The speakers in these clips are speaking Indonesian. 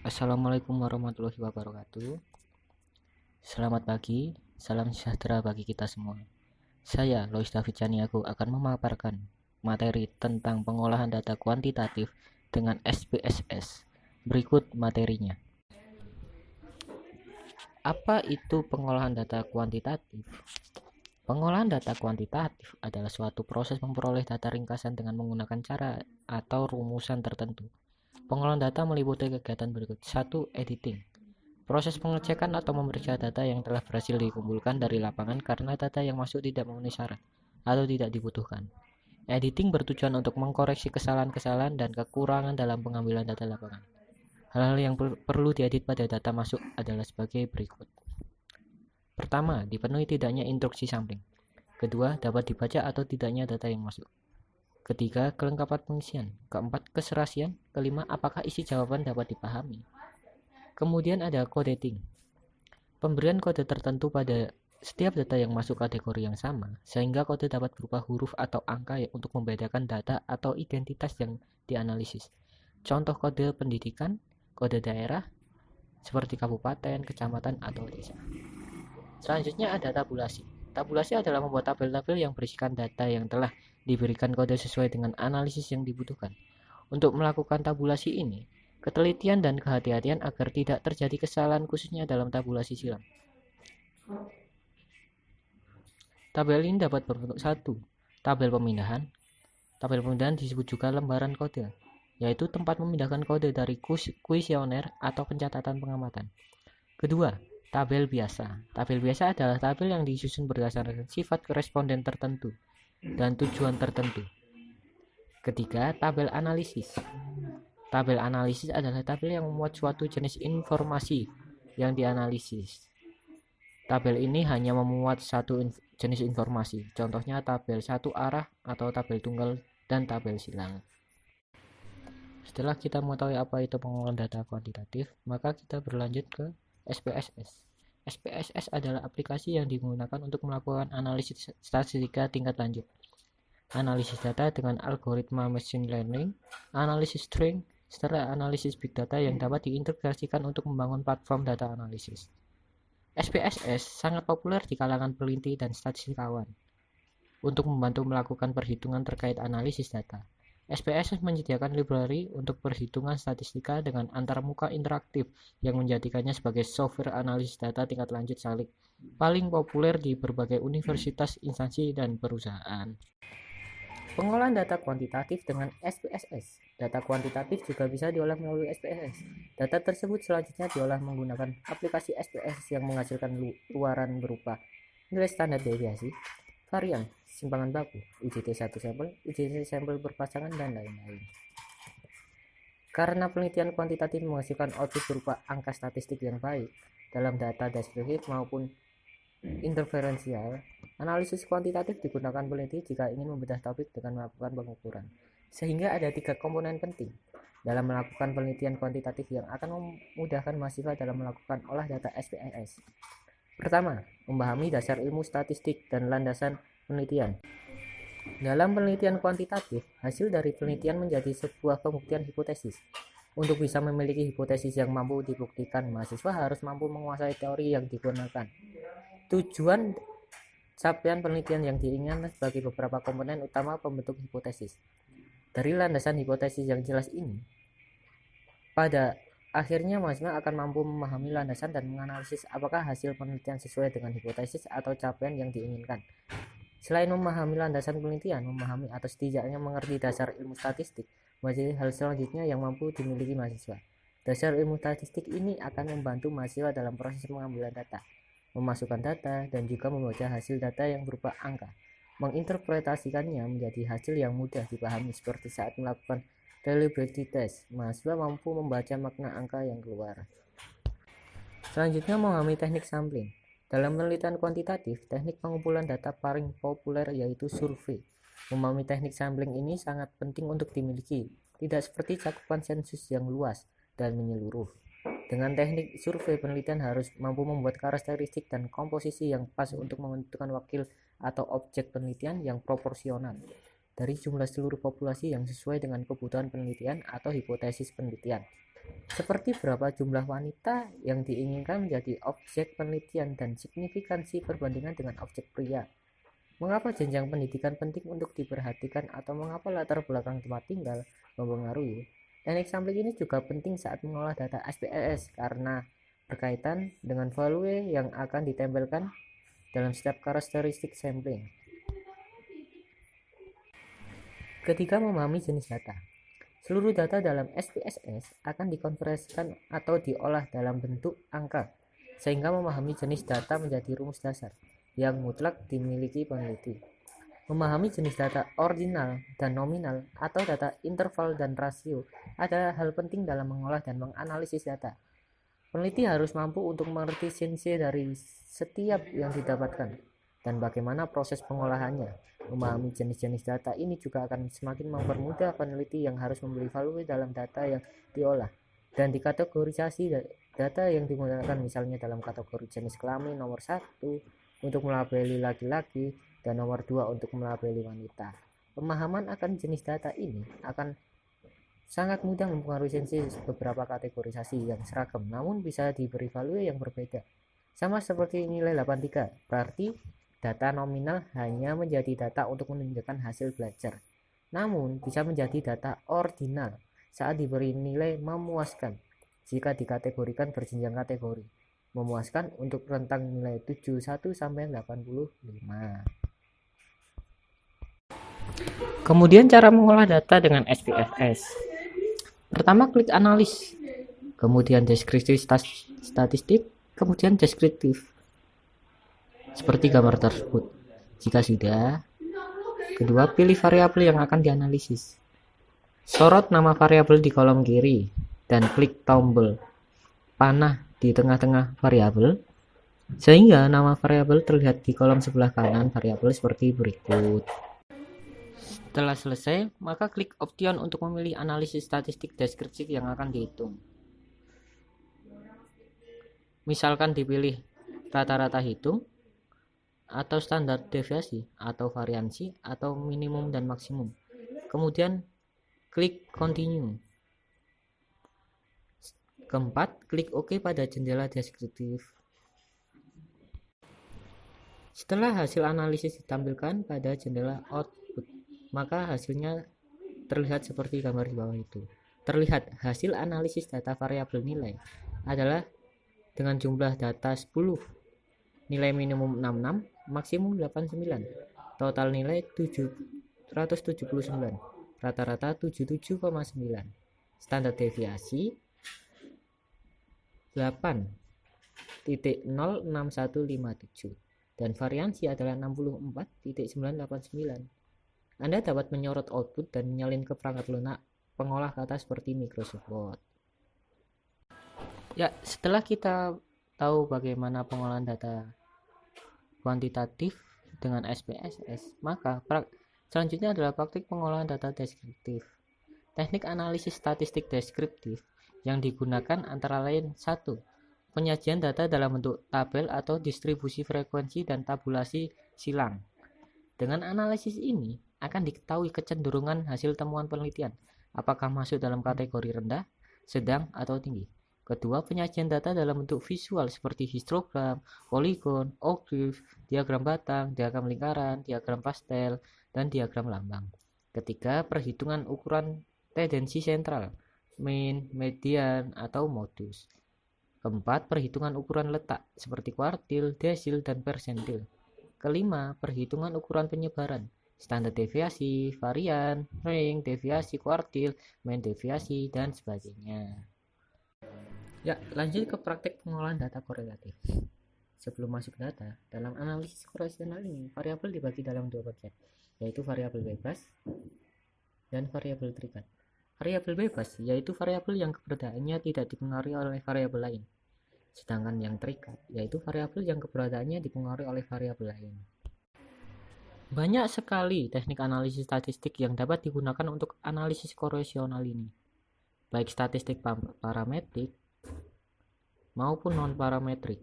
Assalamualaikum warahmatullahi wabarakatuh. Selamat pagi, salam sejahtera bagi kita semua. Saya, Lois David Caniago, akan memaparkan materi tentang pengolahan data kuantitatif dengan SPSS. Berikut materinya. Apa itu pengolahan data kuantitatif? Pengolahan data kuantitatif adalah suatu proses memperoleh data ringkasan dengan menggunakan cara atau rumusan tertentu. Pengolahan data meliputi kegiatan berikut. 1. Editing. Proses pengecekan atau memeriksa data yang telah berhasil dikumpulkan dari lapangan karena data yang masuk tidak memenuhi syarat atau tidak dibutuhkan. Editing bertujuan untuk mengkoreksi kesalahan-kesalahan dan kekurangan dalam pengambilan data lapangan. Hal-hal yang perlu diedit pada data masuk adalah sebagai berikut. Pertama, dipenuhi tidaknya instruksi sampling. Kedua, dapat dibaca atau tidaknya data yang masuk. Ketiga, kelengkapan pengisian. Keempat, keserasian. Kelima, apakah isi jawaban dapat dipahami. Kemudian ada coding. Pemberian kode tertentu pada setiap data yang masuk kategori yang sama, sehingga kode dapat berupa huruf atau angka untuk membedakan data atau identitas yang dianalisis. Contoh kode pendidikan, kode daerah, seperti kabupaten, kecamatan, atau desa. Selanjutnya ada tabulasi. Tabulasi adalah membuat tabel-tabel yang berisikan data yang telah diberikan kode sesuai dengan analisis yang dibutuhkan. Untuk melakukan tabulasi ini, ketelitian dan kehati-hatian agar tidak terjadi kesalahan khususnya dalam tabulasi silang. Tabel ini dapat berbentuk satu, tabel pemindahan. Tabel pemindahan disebut juga lembaran kode, yaitu tempat memindahkan kode dari kuesioner atau pencatatan pengamatan. Kedua, tabel biasa. Tabel biasa adalah tabel yang disusun berdasarkan sifat koresponden tertentu dan tujuan tertentu. Ketiga, tabel analisis. Tabel analisis adalah tabel yang memuat suatu jenis informasi yang dianalisis. Tabel ini hanya memuat satu jenis informasi, contohnya tabel satu arah atau tabel tunggal dan tabel silang. Setelah kita mengetahui apa itu pengolahan data kuantitatif, maka kita berlanjut ke SPSS. SPSS adalah aplikasi yang digunakan untuk melakukan analisis statistika tingkat lanjut. Analisis data dengan algoritma machine learning, analisis string, serta analisis big data yang dapat diintegrasikan untuk membangun platform data analisis. SPSS sangat populer di kalangan peneliti dan statistikawan untuk membantu melakukan perhitungan terkait analisis data. SPSS menyediakan library untuk perhitungan statistika dengan antarmuka interaktif yang menjadikannya sebagai software analisis data tingkat lanjut paling populer di berbagai universitas, instansi, dan perusahaan. Pengolahan data kuantitatif dengan SPSS. Data kuantitatif juga bisa diolah melalui SPSS. Data tersebut selanjutnya diolah menggunakan aplikasi SPSS yang menghasilkan luaran berupa nilai standar deviasi, varian, simpangan baku, UJT satu sampel, UJT sampel berpasangan, dan lain-lain. Karena penelitian kuantitatif menghasilkan output berupa angka statistik yang baik dalam data deskriptif maupun interferensial, analisis kuantitatif digunakan peneliti jika ingin membedah topik dengan melakukan pengukuran. Sehingga ada 3 komponen penting dalam melakukan penelitian kuantitatif yang akan memudahkan mahasiswa dalam melakukan olah data SPSS. Pertama, memahami dasar ilmu statistik dan landasan penelitian. Dalam penelitian kuantitatif, hasil dari penelitian menjadi sebuah pembuktian hipotesis. Untuk bisa memiliki hipotesis yang mampu dibuktikan, mahasiswa harus mampu menguasai teori yang digunakan. Tujuan capaian penelitian yang diinginkan sebagai beberapa komponen utama pembentuk hipotesis. Dari landasan hipotesis yang jelas ini, pada akhirnya mahasiswa akan mampu memahami landasan dan menganalisis apakah hasil penelitian sesuai dengan hipotesis atau capaian yang diinginkan. Selain memahami landasan penelitian, memahami atau setidaknya mengerti dasar ilmu statistik menjadi hal selanjutnya yang mampu dimiliki mahasiswa. Dasar ilmu statistik ini akan membantu mahasiswa dalam proses pengambilan data, memasukkan data, dan juga membaca hasil data yang berupa angka, menginterpretasikannya menjadi hasil yang mudah dipahami seperti saat melakukan reliability test. Mahasiswa mampu membaca makna angka yang keluar. Selanjutnya, memahami teknik sampling. Dalam penelitian kuantitatif, teknik pengumpulan data paling populer yaitu survei. Memahami teknik sampling ini sangat penting untuk dimiliki, tidak seperti cakupan sensus yang luas dan menyeluruh. Dengan teknik survei, penelitian harus mampu membuat karakteristik dan komposisi yang pas untuk menentukan wakil atau objek penelitian yang proporsional dari jumlah seluruh populasi yang sesuai dengan kebutuhan penelitian atau hipotesis penelitian. seperti berapa jumlah wanita yang diinginkan menjadi objek penelitian dan signifikansi perbandingan dengan objek pria. Mengapa jenjang pendidikan penting untuk diperhatikan atau mengapa latar belakang tempat tinggal mempengaruhi? Teknik sampling ini juga penting saat mengolah data SPSS karena berkaitan dengan value yang akan ditempelkan dalam setiap karakteristik sampling. Ketika memahami jenis data, seluruh data dalam SPSS akan dikonversikan atau diolah dalam bentuk angka, sehingga memahami jenis data menjadi rumus dasar yang mutlak dimiliki peneliti. Memahami jenis data ordinal dan nominal atau data interval dan rasio adalah hal penting dalam mengolah dan menganalisis data. Peneliti harus mampu untuk mengerti sense dari setiap yang didapatkan dan bagaimana proses pengolahannya. Memahami jenis-jenis data ini juga akan semakin mempermudah peneliti yang harus memberi value dalam data yang diolah dan dikategorisasi data yang digunakan, misalnya dalam kategori jenis kelamin nomor 1 untuk melabeli laki-laki dan nomor 2 untuk melabeli wanita. Pemahaman akan jenis data ini akan sangat mudah mempengaruhi sensi beberapa kategorisasi yang seragam namun bisa diberi value yang berbeda. Sama seperti nilai 83, berarti data nominal hanya menjadi data untuk menunjukkan hasil belajar, namun bisa menjadi data ordinal saat diberi nilai memuaskan jika dikategorikan berjenjang kategori. Memuaskan untuk rentang nilai 71 sampai 85. Kemudian cara mengolah data dengan SPSS. Pertama, klik analis, kemudian deskriptif statistik, kemudian deskriptif seperti gambar tersebut. Jika sudah, kedua, pilih variabel yang akan dianalisis. Sorot nama variabel di kolom kiri dan klik tombol panah di tengah-tengah variabel sehingga nama variabel terlihat di kolom sebelah kanan variabel seperti berikut. Setelah selesai, maka klik option untuk memilih analisis statistik deskriptif yang akan dihitung. Misalkan dipilih rata-rata hitung, atau standar deviasi, atau variansi, atau minimum dan maksimum. Kemudian klik continue. Keempat, klik OK pada jendela deskriptif. Setelah hasil analisis ditampilkan pada jendela output, maka hasilnya terlihat seperti gambar di bawah itu. Terlihat hasil analisis data variabel nilai adalah dengan jumlah data 10, nilai minimum 66, maksimum 89, total nilai 779, rata-rata 77,9, standar deviasi 8.06157, dan variansi adalah 64.989. Anda dapat menyorot output dan menyalin ke perangkat lunak pengolah kata seperti Microsoft Word. Ya, setelah kita tahu bagaimana pengolahan data kuantitatif dengan SPSS, maka selanjutnya adalah praktik pengolahan data deskriptif. Teknik analisis statistik deskriptif yang digunakan antara lain 1. Penyajian data dalam bentuk tabel atau distribusi frekuensi dan tabulasi silang. Dengan analisis ini akan diketahui kecenderungan hasil temuan penelitian, apakah masuk dalam kategori rendah, sedang, atau tinggi. Kedua, penyajian data dalam bentuk visual seperti histogram, poligon, oglyph, diagram batang, diagram lingkaran, diagram pastel, dan diagram lambang. Ketiga, perhitungan ukuran tendensi sentral, mean, median, atau modus. Keempat, perhitungan ukuran letak seperti kuartil, desil, dan persentil. Kelima, perhitungan ukuran penyebaran, standar deviasi, varian, ring, deviasi kuartil, mean deviasi, dan sebagainya. Ya, lanjut ke praktek pengolahan data korelatif. Sebelum masuk data, dalam analisis korelasional ini, variabel dibagi dalam dua bagian, yaitu variabel bebas dan variabel terikat. Variabel bebas yaitu variabel yang keberadaannya tidak dipengaruhi oleh variabel lain, sedangkan yang terikat yaitu variabel yang keberadaannya dipengaruhi oleh variabel lain. Banyak sekali teknik analisis statistik yang dapat digunakan untuk analisis korelasional ini, baik statistik parametrik maupun non-parametrik.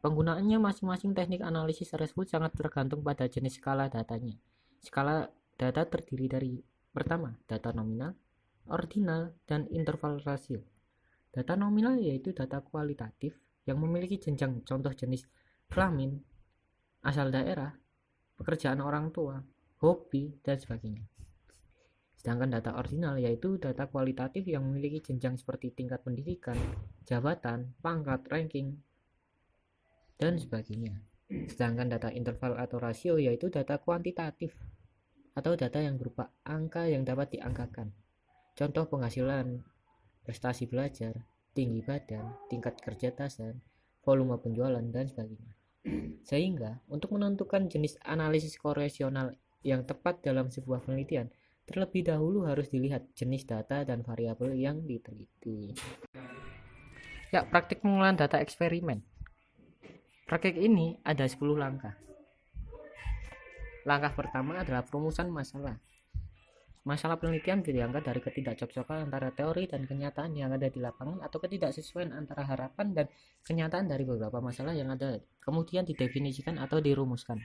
Penggunaannya masing-masing teknik analisis tersebut sangat tergantung pada jenis skala datanya. Skala data terdiri dari pertama, data nominal, ordinal, dan interval rasio. Data nominal yaitu data kualitatif yang memiliki jenjang, contoh jenis kelamin, asal daerah, pekerjaan orang tua, hobi, dan sebagainya. Sedangkan data ordinal yaitu data kualitatif yang memiliki jenjang seperti tingkat pendidikan, jabatan, pangkat, ranking, dan sebagainya. Sedangkan data interval atau rasio yaitu data kuantitatif atau data yang berupa angka yang dapat diangkakan. Contoh penghasilan, prestasi belajar, tinggi badan, tingkat kerja tasan, volume penjualan, dan sebagainya. Sehingga untuk menentukan jenis analisis korelasional yang tepat dalam sebuah penelitian, terlebih dahulu harus dilihat jenis data dan variabel yang diteliti. Ya, praktik pengumpulan data eksperimen. Praktik ini ada 10 langkah. Langkah pertama adalah perumusan masalah. Masalah penelitian diangkat dari ketidakcocokan antara teori dan kenyataan yang ada di lapangan atau ketidaksesuaian antara harapan dan kenyataan dari beberapa masalah yang ada. Kemudian didefinisikan atau dirumuskan.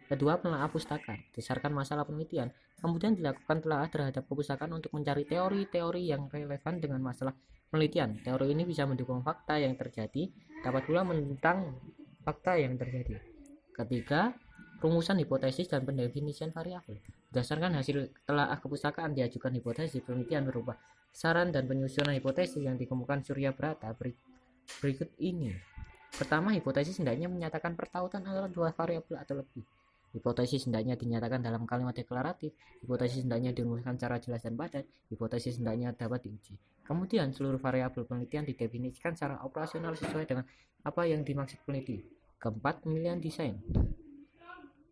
Kedua, menelaah pustaka. Berdasarkan masalah penelitian, kemudian dilakukan telaah terhadap kepustakaan untuk mencari teori-teori yang relevan dengan masalah penelitian. Teori ini bisa mendukung fakta yang terjadi, dapat pula menentang fakta yang terjadi. Ketiga, rumusan hipotesis dan pendefinisian variabel. Berdasarkan hasil telaah kepustakaan diajukan hipotesis penelitian berupa saran dan penyusunan hipotesis yang dikemukakan Surya Brata berikut ini. Pertama, hipotesis hendaknya menyatakan pertautan antara dua variabel atau lebih. Hipotesis hendaknya dinyatakan dalam kalimat deklaratif. Hipotesis hendaknya dirumuskan secara jelas dan padat. Hipotesis hendaknya dapat diuji. Kemudian seluruh variabel penelitian didefinisikan secara operasional sesuai dengan apa yang dimaksud peneliti. Keempat, pemilihan desain.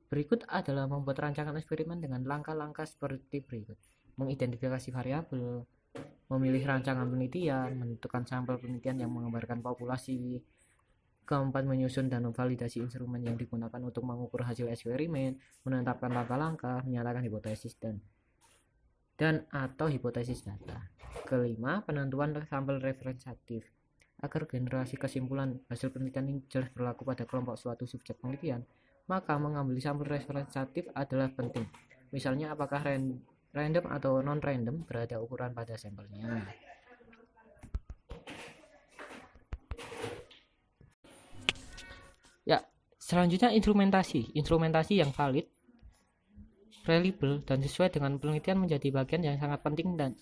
Berikut adalah membuat rancangan eksperimen dengan langkah-langkah seperti berikut. Mengidentifikasi variabel, memilih rancangan penelitian, menentukan sampel penelitian yang menggambarkan populasi. Keempat, menyusun dan memvalidasi instrumen yang digunakan untuk mengukur hasil eksperimen, menetapkan langkah-langkah, menyatakan hipotesis dan atau hipotesis data. Kelima, penentuan sampel representatif. Agar generasi kesimpulan hasil penelitian ini jelas berlaku pada kelompok suatu subjek penelitian, maka mengambil sampel representatif adalah penting. Misalnya apakah random atau non-random berada ukuran pada sampelnya. Ya, selanjutnya instrumentasi yang valid, reliable, dan sesuai dengan penelitian menjadi bagian yang sangat penting dan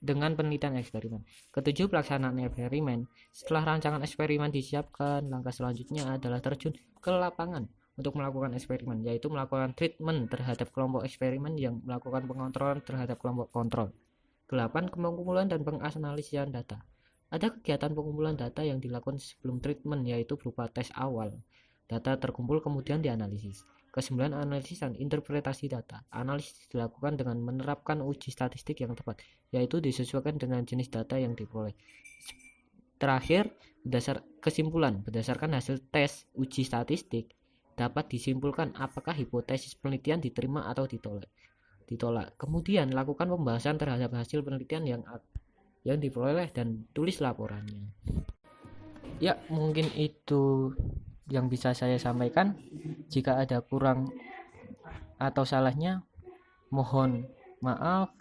dengan penelitian eksperimen. Ketujuh, pelaksanaan eksperimen. Setelah rancangan eksperimen disiapkan, langkah selanjutnya adalah terjun ke lapangan untuk melakukan eksperimen, yaitu melakukan treatment terhadap kelompok eksperimen yang melakukan pengontrolan terhadap kelompok kontrol. 8. Pengumpulan dan penganalisian data. Ada kegiatan pengumpulan data yang dilakukan sebelum treatment, yaitu berupa tes awal. Data terkumpul kemudian dianalisis. Ke-9, analisis dan interpretasi data. Analisis dilakukan dengan menerapkan uji statistik yang tepat, yaitu disesuaikan dengan jenis data yang diperoleh. Terakhir, berdasarkan hasil tes uji statistik, dapat disimpulkan apakah hipotesis penelitian diterima atau ditolak. Kemudian, lakukan pembahasan terhadap hasil penelitian yang diperoleh dan tulis laporannya. Ya, mungkin itu yang bisa saya sampaikan. Jika ada kurang atau salahnya, mohon maaf.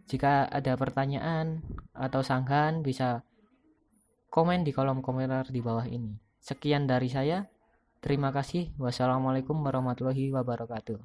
Jika ada pertanyaan atau sanggahan, bisa komen di kolom komentar di bawah ini. Sekian dari saya. Terima kasih. Wassalamualaikum warahmatullahi wabarakatuh.